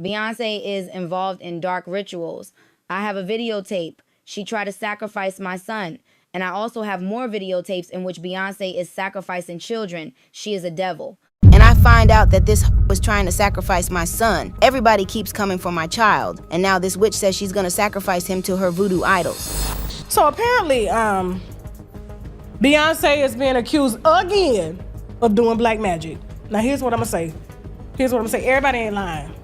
Beyonce is involved in dark rituals. I have a videotape. She tried to sacrifice my son. And I also have more videotapes in which Beyonce is sacrificing children. She is a devil. And I find out that this was trying to sacrifice my son. Everybody keeps coming for my child. And now this witch says she's gonna sacrifice him to her voodoo idols. So apparently, Beyonce is being accused again of doing black magic. Now here's what I'm gonna say. Everybody ain't lying.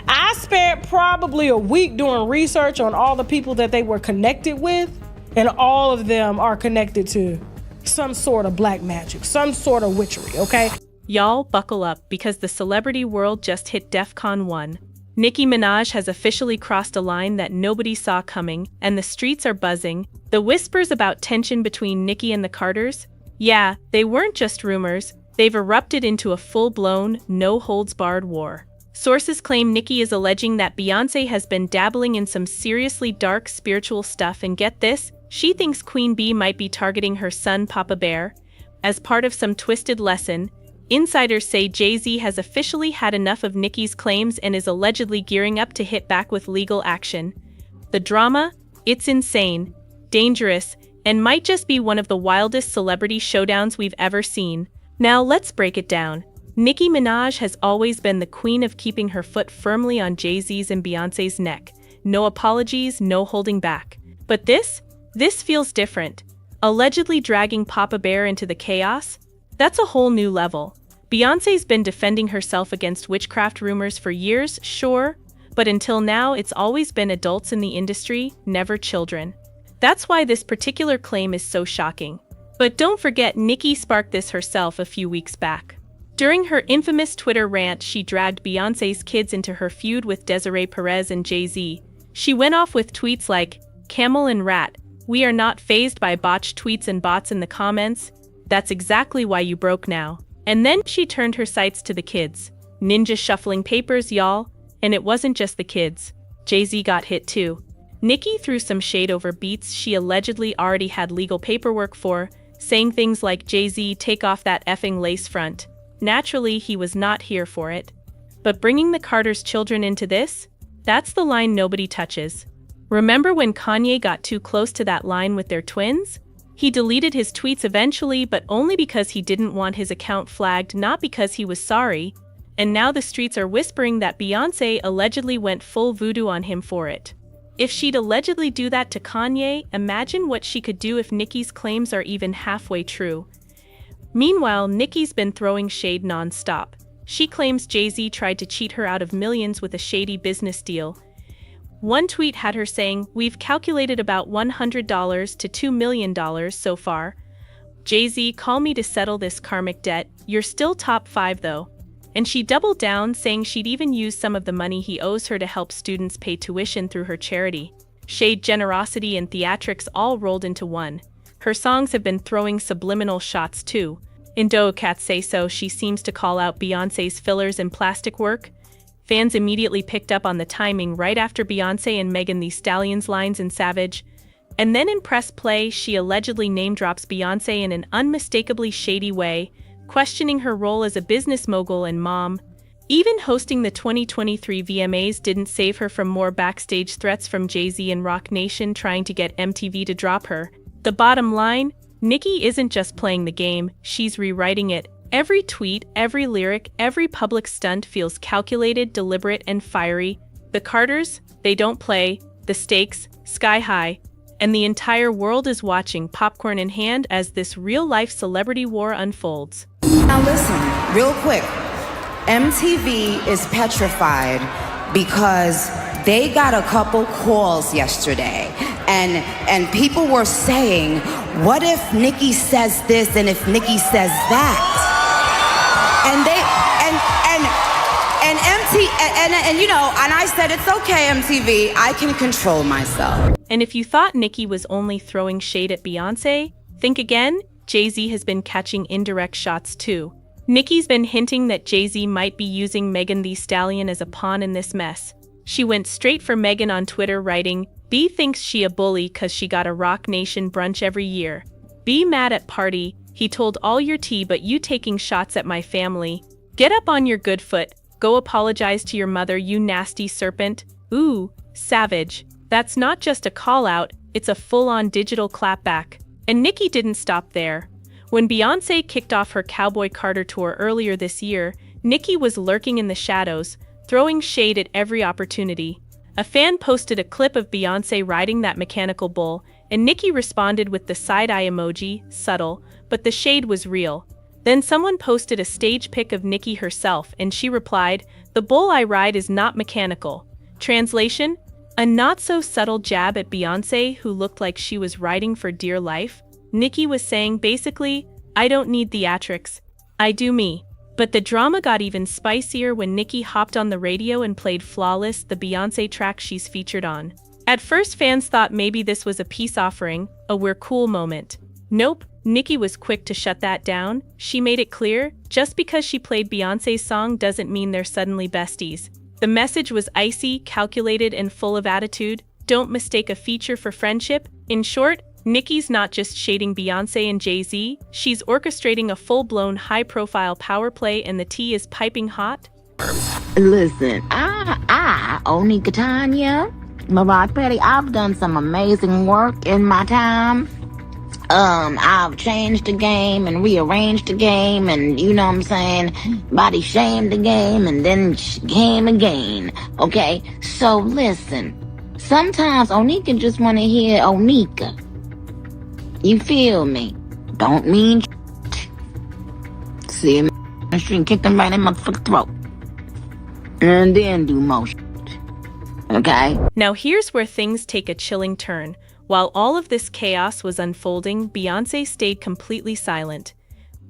I spent probably a week doing research on all the people that they were connected with, and all of them are connected to some sort of black magic, some sort of witchery, okay? Y'all buckle up because the celebrity world just hit DEFCON 1. Nicki Minaj has officially crossed a line that nobody saw coming, and the streets are buzzing. The whispers about tension between Nicki and the Carters? Yeah, they weren't just rumors. They've erupted into a full-blown, no-holds-barred war. Sources claim Nicki is alleging that Beyoncé has been dabbling in some seriously dark spiritual stuff, and get this, she thinks Queen Bee might be targeting her son Papa Bear. As part of some twisted lesson, insiders say Jay-Z has officially had enough of Nicki's claims and is allegedly gearing up to hit back with legal action. The drama? It's insane, dangerous, and might just be one of the wildest celebrity showdowns we've ever seen. Now let's break it down. Nicki Minaj has always been the queen of keeping her foot firmly on Jay-Z's and Beyoncé's neck. No apologies, no holding back. But this feels different. Allegedly dragging Papa Bear into the chaos? That's a whole new level. Beyoncé's been defending herself against witchcraft rumors for years, sure, but until now it's always been adults in the industry, never children. That's why this particular claim is so shocking. But don't forget, Nicki sparked this herself a few weeks back. During her infamous Twitter rant, she dragged Beyoncé's kids into her feud with Desiree Perez and Jay-Z. She went off with tweets like, "Camel and rat, we are not fazed by botched tweets and bots in the comments. That's exactly why you broke now." And then she turned her sights to the kids. Ninja shuffling papers, y'all. And it wasn't just the kids. Jay-Z got hit too. Nicki threw some shade over beats she allegedly already had legal paperwork for, saying things like, "Jay-Z, take off that effing lace front." Naturally, he was not here for it. But bringing the Carters' children into this? That's the line nobody touches. Remember when Kanye got too close to that line with their twins? He deleted his tweets eventually, but only because he didn't want his account flagged, not because he was sorry. And now the streets are whispering that Beyoncé allegedly went full voodoo on him for it. If she'd allegedly do that to Kanye, imagine what she could do if Nicki's claims are even halfway true. Meanwhile, Nicki's been throwing shade non-stop. She claims Jay-Z tried to cheat her out of millions with a shady business deal. One tweet had her saying, "We've calculated about $100 to $2 million so far. Jay-Z, call me to settle this karmic debt. You're still top 5 though." And she doubled down, saying she'd even use some of the money he owes her to help students pay tuition through her charity. Shade, generosity, and theatrics all rolled into one. Her songs have been throwing subliminal shots too. In Doja Cat's Say So, she seems to call out Beyoncé's fillers and plastic work. Fans immediately picked up on the timing right after Beyoncé and Megan Thee Stallion's lines in Savage. And then in Press Play, she allegedly name-drops Beyoncé in an unmistakably shady way, questioning her role as a business mogul and mom. Even hosting the 2023 VMAs didn't save her from more backstage threats from Jay-Z and Roc Nation trying to get MTV to drop her. The bottom line, Nicki isn't just playing the game, she's rewriting it. Every tweet, every lyric, every public stunt feels calculated, deliberate, and fiery. The Carters, they don't play. The stakes, sky high. And the entire world is watching, popcorn in hand, as this real-life celebrity war unfolds. Now listen, real quick. MTV is petrified because they got a couple calls yesterday, and people were saying, what if Nicki says this and if Nicki says that? And I said, it's okay, MTV, I can control myself. And if you thought Nicki was only throwing shade at Beyoncé, think again. Jay-Z has been catching indirect shots too. Nicki's been hinting that Jay-Z might be using Megan Thee Stallion as a pawn in this mess. She went straight for Megan on Twitter, writing, "B thinks she a bully cause she got a Roc Nation brunch every year. B mad at party, he told all your tea but you taking shots at my family. Get up on your good foot. Go apologize to your mother, you nasty serpent. Ooh, savage. That's not just a call-out, it's a full-on digital clapback. And Nicki didn't stop there. When Beyoncé kicked off her Cowboy Carter tour earlier this year, Nicki was lurking in the shadows, throwing shade at every opportunity. A fan posted a clip of Beyoncé riding that mechanical bull, and Nicki responded with the side-eye emoji, subtle, but the shade was real. Then someone posted a stage pic of Nicki herself, and she replied, "The bull I ride is not mechanical." Translation: a not-so-subtle jab at Beyoncé, who looked like she was riding for dear life. Nicki was saying basically, I don't need theatrics. I do me. But the drama got even spicier when Nicki hopped on the radio and played Flawless, the Beyoncé track she's featured on. At first, fans thought maybe this was a peace offering, a we're cool moment. Nope, Nicki was quick to shut that down. She made it clear, just because she played Beyoncé's song doesn't mean they're suddenly besties. The message was icy, calculated, and full of attitude. Don't mistake a feature for friendship. In short, Nicki's not just shading Beyoncé and Jay-Z, she's orchestrating a full-blown high-profile power play, and the tea is piping hot. Listen, Onika Tanya, Mariah Petty, I've done some amazing work in my time. I've changed the game and rearranged the game, and you know what I'm saying, body shamed the game and then came again, okay? So listen, sometimes Onika just want to hear Onika. You feel me? Don't mean see him on the street and kick them right in my motherfucking throat. And then do motion. Okay? Now here's where things take a chilling turn. While all of this chaos was unfolding, Beyoncé stayed completely silent.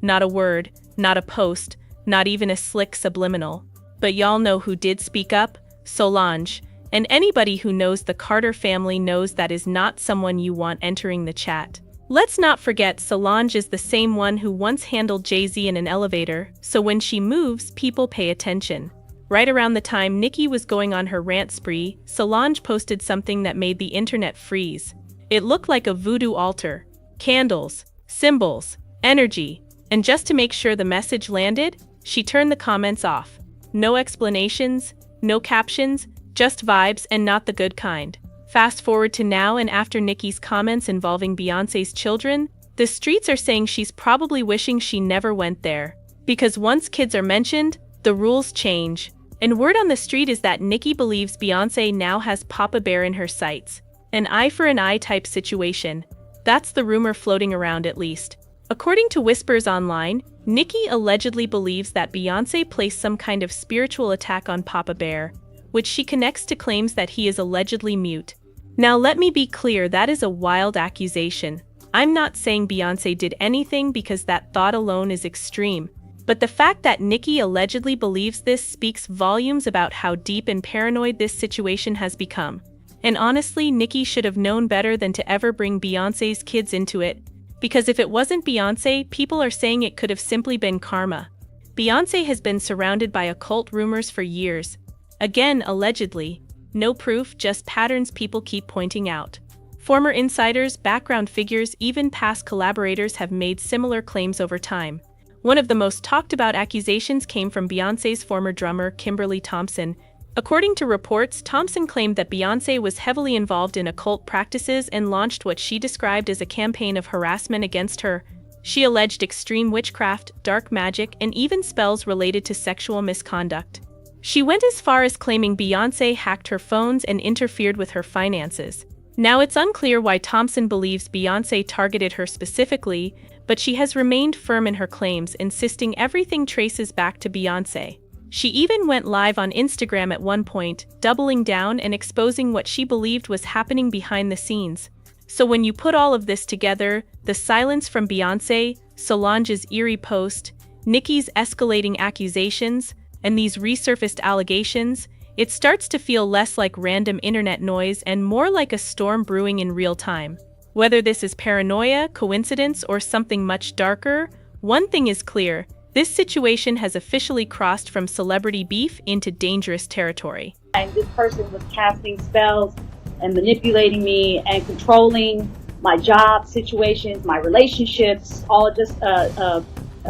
Not a word, not a post, not even a slick subliminal. But y'all know who did speak up? Solange. And anybody who knows the Carter family knows that is not someone you want entering the chat. Let's not forget Solange is the same one who once handled Jay-Z in an elevator, so when she moves, people pay attention. Right around the time Nicki was going on her rant spree, Solange posted something that made the internet freeze. It looked like a voodoo altar. Candles, symbols, energy. And just to make sure the message landed, she turned the comments off. No explanations, no captions, just vibes, and not the good kind. Fast forward to now, and after Nicki's comments involving Beyoncé's children, the streets are saying she's probably wishing she never went there. Because once kids are mentioned, the rules change. And word on the street is that Nicki believes Beyoncé now has Papa Bear in her sights. An eye for an eye type situation. That's the rumor floating around, at least. According to whispers online, Nicki allegedly believes that Beyoncé placed some kind of spiritual attack on Papa Bear, which she connects to claims that he is allegedly mute. Now let me be clear, that is a wild accusation. I'm not saying Beyoncé did anything, because that thought alone is extreme. But the fact that Nicki allegedly believes this speaks volumes about how deep and paranoid this situation has become. And honestly, Nicki should have known better than to ever bring Beyoncé's kids into it. Because if it wasn't Beyoncé, people are saying it could have simply been karma. Beyoncé has been surrounded by occult rumors for years. Again, allegedly. No proof, just patterns people keep pointing out. Former insiders, background figures, even past collaborators have made similar claims over time. One of the most talked about accusations came from Beyoncé's former drummer, Kimberly Thompson. According to reports, Thompson claimed that Beyoncé was heavily involved in occult practices and launched what she described as a campaign of harassment against her. She alleged extreme witchcraft, dark magic, and even spells related to sexual misconduct. She went as far as claiming Beyoncé hacked her phones and interfered with her finances. Now it's unclear why Thompson believes Beyoncé targeted her specifically, but she has remained firm in her claims, insisting everything traces back to Beyoncé. She even went live on Instagram at one point, doubling down and exposing what she believed was happening behind the scenes. So when you put all of this together, the silence from Beyoncé, Solange's eerie post, Nicki's escalating accusations, and these resurfaced allegations, it starts to feel less like random internet noise and more like a storm brewing in real time. Whether this is paranoia, coincidence, or something much darker, one thing is clear: this situation has officially crossed from celebrity beef into dangerous territory. And this person was casting spells and manipulating me and controlling my job situations, my relationships, all just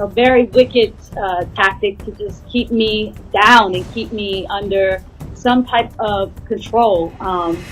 a very wicked tactic to just keep me down and keep me under some type of control.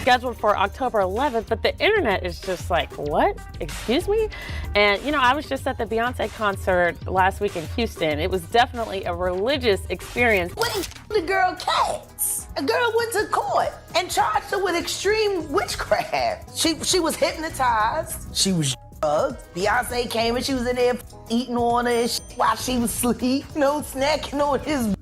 Scheduled for October 11th, but the internet is just like, what? Excuse me? And, you know, I was just at the Beyonce concert last week in Houston. It was definitely a religious experience. What the girl cats? A girl went to court and charged her with extreme witchcraft. She was hypnotized. She was drugged. Beyonce came and she was in there eating on her and while she was asleep, you know, snacking on his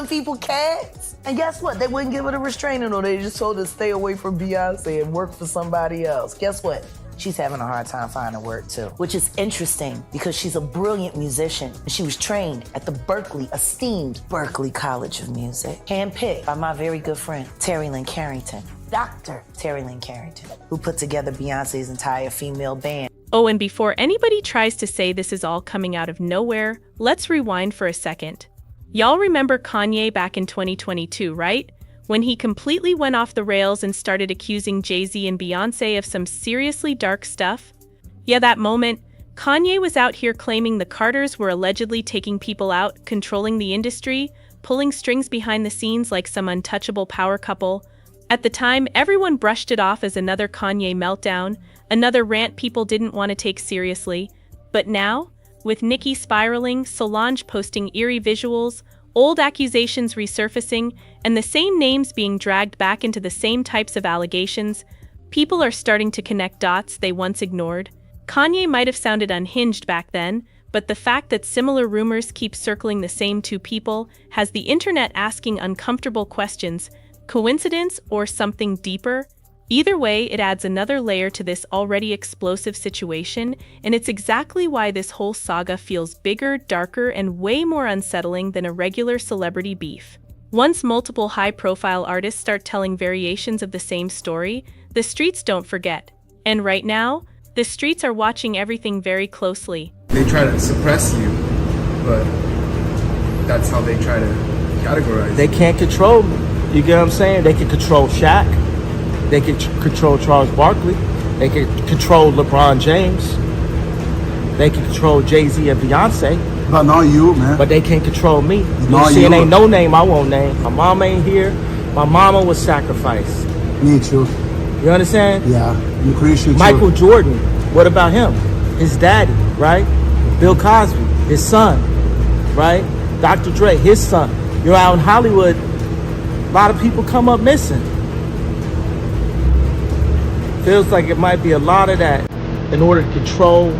people cats. And guess what? They wouldn't give her the restraining order. They just told her to stay away from Beyonce and work for somebody else. Guess what? She's having a hard time finding work too, which is interesting because she's a brilliant musician. She was trained at the esteemed Berkeley College of Music, handpicked by my very good friend, Terry Lynn Carrington, Dr. Terry Lynn Carrington, who put together Beyonce's entire female band. Oh, and before anybody tries to say this is all coming out of nowhere, let's rewind for a second. Y'all remember Kanye back in 2022, right? When he completely went off the rails and started accusing Jay-Z and Beyoncé of some seriously dark stuff? Yeah, that moment, Kanye was out here claiming the Carters were allegedly taking people out, controlling the industry, pulling strings behind the scenes like some untouchable power couple. At the time, everyone brushed it off as another Kanye meltdown, another rant people didn't want to take seriously. But now, with Nicki spiraling, Solange posting eerie visuals, old accusations resurfacing, and the same names being dragged back into the same types of allegations, people are starting to connect dots they once ignored. Kanye might have sounded unhinged back then, but the fact that similar rumors keep circling the same two people has the internet asking uncomfortable questions. Coincidence or something deeper? Either way, it adds another layer to this already explosive situation, and it's exactly why this whole saga feels bigger, darker, and way more unsettling than a regular celebrity beef. Once multiple high-profile artists start telling variations of the same story, the streets don't forget. And right now, the streets are watching everything very closely. They try to suppress you, but that's how they try to categorize. They can't control me. You get what I'm saying? They can control Shaq. They can control Charles Barkley. They can control LeBron James. They can control Jay-Z and Beyonce. But not you, man. But they can't control me. Not You see, you. it ain't no name I won't name. My mama ain't here. My mama was sacrificed. Me too. You understand? Yeah, you appreciate Michael Jordan, what about him? His daddy, right? Bill Cosby, his son, right? Dr. Dre, his son. You're out in Hollywood, a lot of people come up missing. Feels like it might be a lot of that in order to control,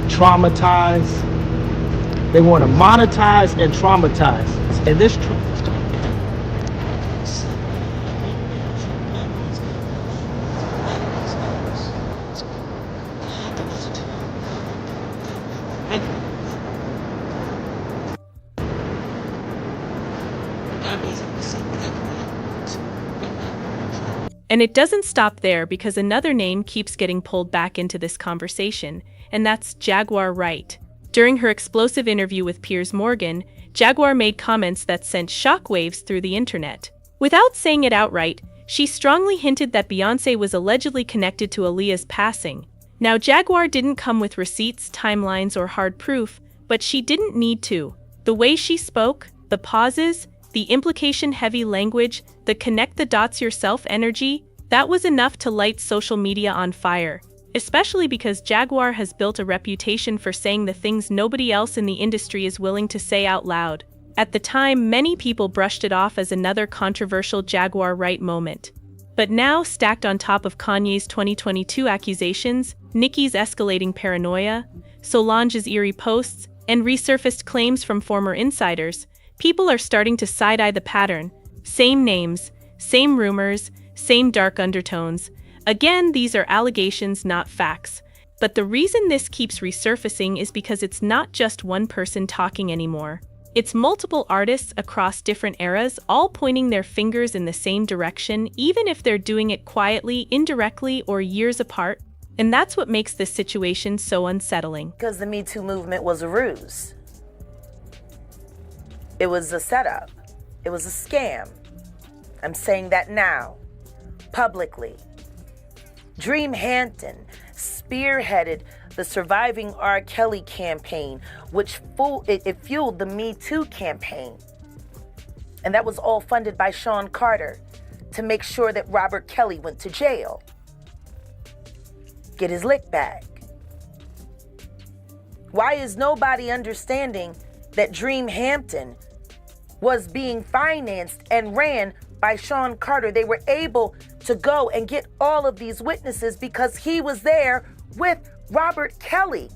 traumatize. They want to monetize and traumatize. And this And it doesn't stop there because another name keeps getting pulled back into this conversation, and that's Jaguar Wright. During her explosive interview with Piers Morgan, Jaguar made comments that sent shockwaves through the internet. Without saying it outright, she strongly hinted that Beyoncé was allegedly connected to Aaliyah's passing. Now, Jaguar didn't come with receipts, timelines, or hard proof, but she didn't need to. The way she spoke, the pauses, the implication-heavy language, the connect-the-dots-yourself energy, that was enough to light social media on fire, especially because Jaguar has built a reputation for saying the things nobody else in the industry is willing to say out loud. At the time, many people brushed it off as another controversial Jaguar Wright moment. But now, stacked on top of Kanye's 2022 accusations, Nicki's escalating paranoia, Solange's eerie posts, and resurfaced claims from former insiders, people are starting to side-eye the pattern. Same names, same rumors, same dark undertones. Again, these are allegations, not facts. But the reason this keeps resurfacing is because it's not just one person talking anymore. It's multiple artists across different eras, all pointing their fingers in the same direction, even if they're doing it quietly, indirectly, or years apart. And that's what makes this situation so unsettling. Because the Me Too movement was a ruse. It was a setup. It was a scam. I'm saying that now, publicly. Dream Hampton spearheaded the Surviving R. Kelly campaign, which fueled the Me Too campaign. And that was all funded by Sean Carter to make sure that Robert Kelly went to jail. Get his lick back. Why is nobody understanding that Dream Hampton was being financed and ran by Sean Carter? They were able to go and get all of these witnesses because he was there with Robert Kelly.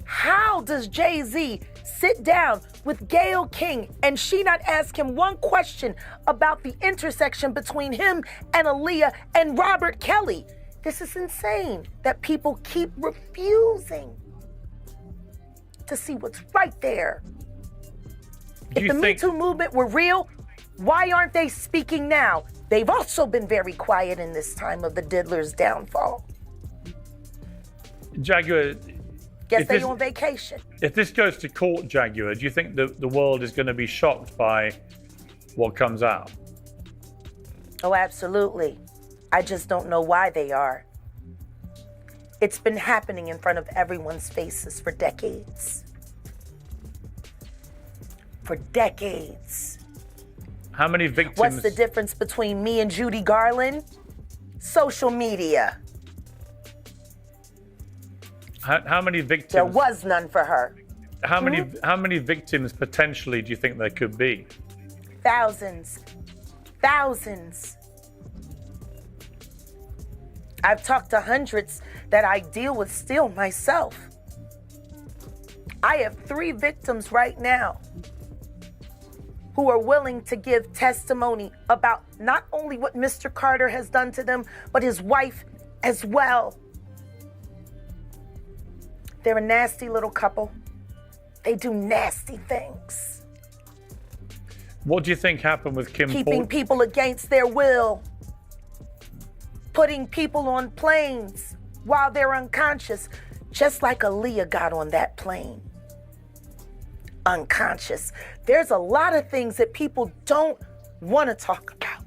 How does Jay-Z sit down with Gayle King and she not ask him one question about the intersection between him and Aaliyah and Robert Kelly? This is insane that people keep refusing to see what's right there. If the Me Too movement were real, why aren't they speaking now? They've also been very quiet in this time of the diddler's downfall. Jaguar, Guess they're on vacation. If this goes to court, Jaguar, do you think the world is going to be shocked by what comes out? Oh, absolutely. I just don't know why they are. It's been happening in front of everyone's faces for decades. For decades. How many victims? What's the difference between me and Judy Garland? Social media. How many victims? There was none for her. How many victims potentially do you think there could be? Thousands. Thousands. I've talked to hundreds that I deal with still myself. I have 3 victims right now who are willing to give testimony about not only what Mr. Carter has done to them, but his wife as well. They're a nasty little couple. They do nasty things. What do you think happened with Kim? Keeping people against their will. Putting people on planes while they're unconscious, just like Aaliyah got on that plane. Unconscious. There's a lot of things that people don't want to talk about.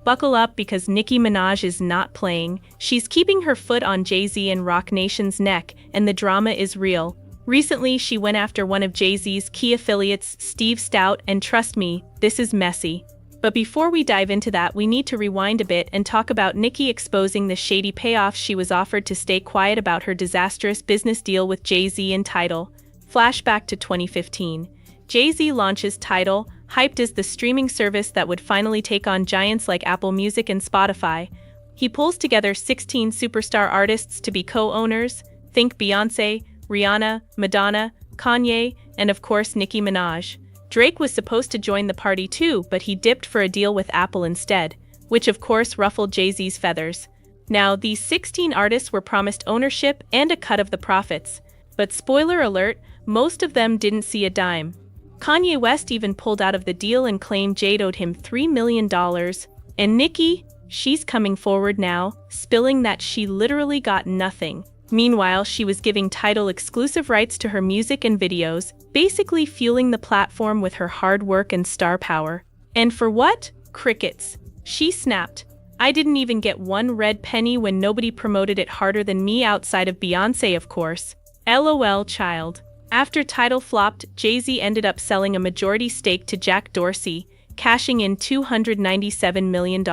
Buckle up because Nicki Minaj is not playing. She's keeping her foot on Jay-Z and Roc Nation's neck, and the drama is real. Recently, she went after one of Jay-Z's key affiliates, Steve Stoute, and trust me, this is messy. But before we dive into that, we need to rewind a bit and talk about Nicki exposing the shady payoff she was offered to stay quiet about her disastrous business deal with Jay-Z and Tidal. Flashback to 2015. Jay-Z launches Tidal, hyped as the streaming service that would finally take on giants like Apple Music and Spotify. He pulls together 16 superstar artists to be co-owners. Think Beyonce, Rihanna, Madonna, Kanye, and of course Nicki Minaj. Drake was supposed to join the party too, but he dipped for a deal with Apple instead, which of course ruffled Jay-Z's feathers. Now, these 16 artists were promised ownership and a cut of the profits. But spoiler alert, most of them didn't see a dime. Kanye West even pulled out of the deal and claimed Jade owed him $3 million. And Nicki, she's coming forward now, spilling that she literally got nothing. Meanwhile, she was giving Tidal exclusive rights to her music and videos, basically fueling the platform with her hard work and star power. And for what? Crickets. She snapped. I didn't even get one red penny when nobody promoted it harder than me outside of Beyonce, of course. LOL, child. After Tidal flopped, Jay-Z ended up selling a majority stake to Jack Dorsey, cashing in $297 million.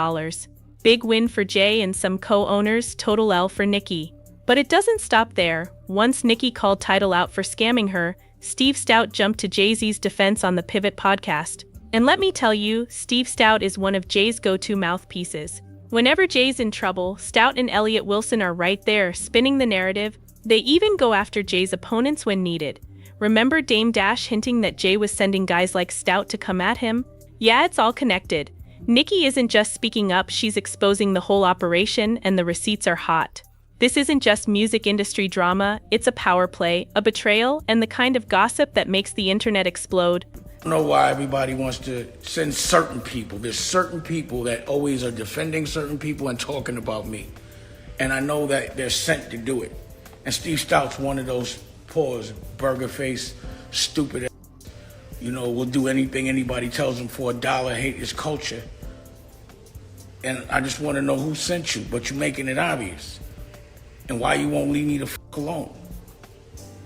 Big win for Jay and some co-owners, total L for Nicki. But it doesn't stop there. Once Nicki called Tidal out for scamming her, Steve Stoute jumped to Jay-Z's defense on the Pivot podcast. And let me tell you, Steve Stoute is one of Jay's go-to mouthpieces. Whenever Jay's in trouble, Stoute and Elliott Wilson are right there, spinning the narrative. They even go after Jay's opponents when needed. Remember Dame Dash hinting that Jay was sending guys like Stoute to come at him? Yeah, it's all connected. Nicki isn't just speaking up, she's exposing the whole operation, and the receipts are hot. This isn't just music industry drama, it's a power play, a betrayal, and the kind of gossip that makes the internet explode. I don't know why everybody wants to send certain people. There's certain people that always are defending certain people and talking about me. And I know that they're sent to do it. And Steve Stoute's one of those pause, burger face, stupid, will do anything anybody tells him for $1, hate his culture. And I just want to know who sent you, but you're making it obvious. And why you won't leave me the fuck alone.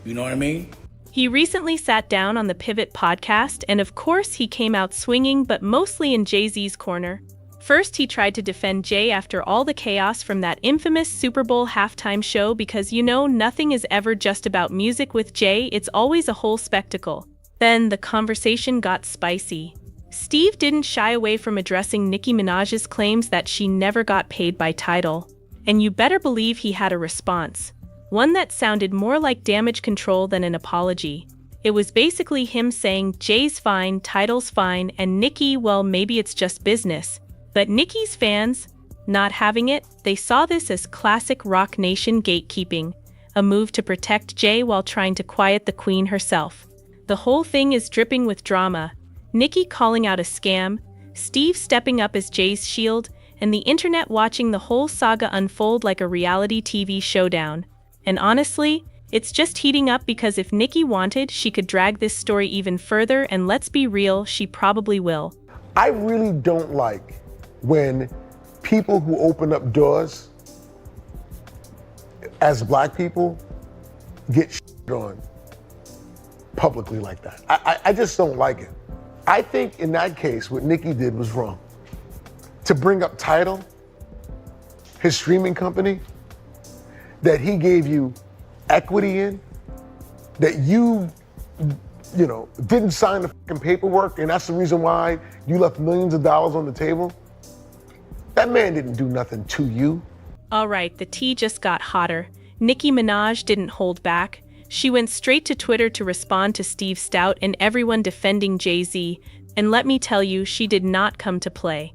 You know what I mean? He recently sat down on the Pivot podcast, and of course he came out swinging, but mostly in Jay-Z's corner. First, he tried to defend Jay after all the chaos from that infamous Super Bowl halftime show because, nothing is ever just about music with Jay, it's always a whole spectacle. Then the conversation got spicy. Steve didn't shy away from addressing Nicki Minaj's claims that she never got paid by Tidal. And you better believe he had a response. One that sounded more like damage control than an apology. It was basically him saying Jay's fine, Tidal's fine, and Nicki, well, maybe it's just business. But Nicki's fans, not having it, they saw this as classic Roc Nation gatekeeping, a move to protect Jay while trying to quiet the queen herself. The whole thing is dripping with drama. Nicki calling out a scam, Steve stepping up as Jay's shield, and the internet watching the whole saga unfold like a reality TV showdown. And honestly, it's just heating up because if Nicki wanted, she could drag this story even further, and let's be real, she probably will. I really don't like when people who open up doors as black people get shit on publicly like that. I just don't like it. I think in that case, what Nicki did was wrong. To bring up Tidal, his streaming company, that he gave you equity in, that you didn't sign the fucking paperwork, and that's the reason why you left millions of dollars on the table. That man didn't do nothing to you. All right, the tea just got hotter. Nicki Minaj didn't hold back. She went straight to Twitter to respond to Steve Stoute and everyone defending Jay-Z, and let me tell you, she did not come to play.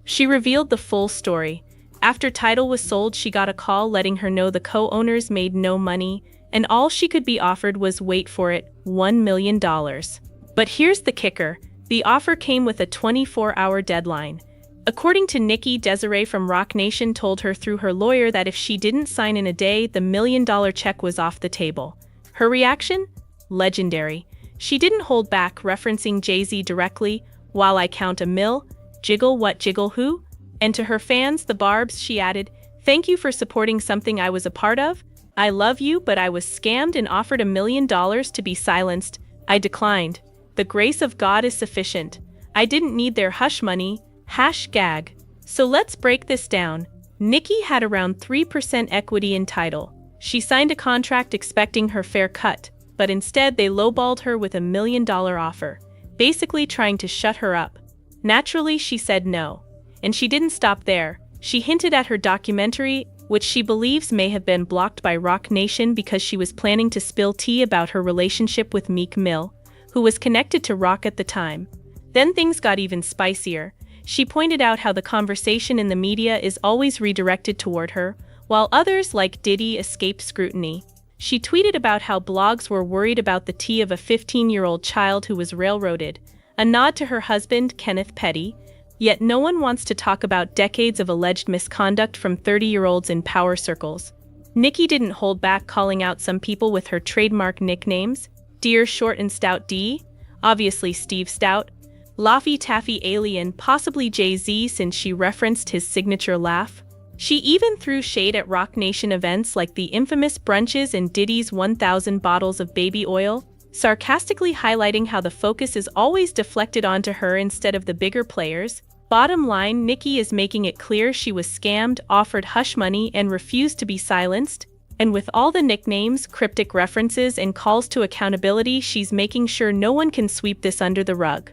She revealed the full story. After Tidal was sold, she got a call letting her know the co-owners made no money, and all she could be offered was, wait for it, $1 million. But here's the kicker. The offer came with a 24-hour deadline. According to Nicki, Desiree from Roc Nation told her through her lawyer that if she didn't sign in a day, the $1 million check was off the table. Her reaction? Legendary. She didn't hold back, referencing Jay-Z directly, "While I count a mill, jiggle what jiggle who?" And to her fans, the Barbs, she added, "Thank you for supporting something I was a part of. I love you, but I was scammed and offered $1 million to be silenced. I declined. The grace of God is sufficient. I didn't need their hush money. #gag. So let's break this down. Nicki had around 3% equity in Tidal. She signed a contract expecting her fair cut, but instead they lowballed her with $1 million offer, basically trying to shut her up. Naturally, she said no. And she didn't stop there. She hinted at her documentary, which she believes may have been blocked by Roc Nation because she was planning to spill tea about her relationship with Meek Mill, who was connected to Roc at the time. Then things got even spicier. She pointed out how the conversation in the media is always redirected toward her, while others like Diddy escape scrutiny. She tweeted about how blogs were worried about the tea of a 15-year-old child who was railroaded, a nod to her husband, Kenneth Petty. Yet no one wants to talk about decades of alleged misconduct from 30-year-olds in power circles. Nicki didn't hold back, calling out some people with her trademark nicknames: Dear Short and Stout D, obviously Steve Stoute, Laffy Taffy Alien, possibly Jay-Z since she referenced his signature laugh. She even threw shade at Roc Nation events like the infamous brunches and Diddy's 1,000 bottles of baby oil, sarcastically highlighting how the focus is always deflected onto her instead of the bigger players. Bottom line, Nicki is making it clear she was scammed, offered hush money, and refused to be silenced. And with all the nicknames, cryptic references, and calls to accountability, she's making sure no one can sweep this under the rug.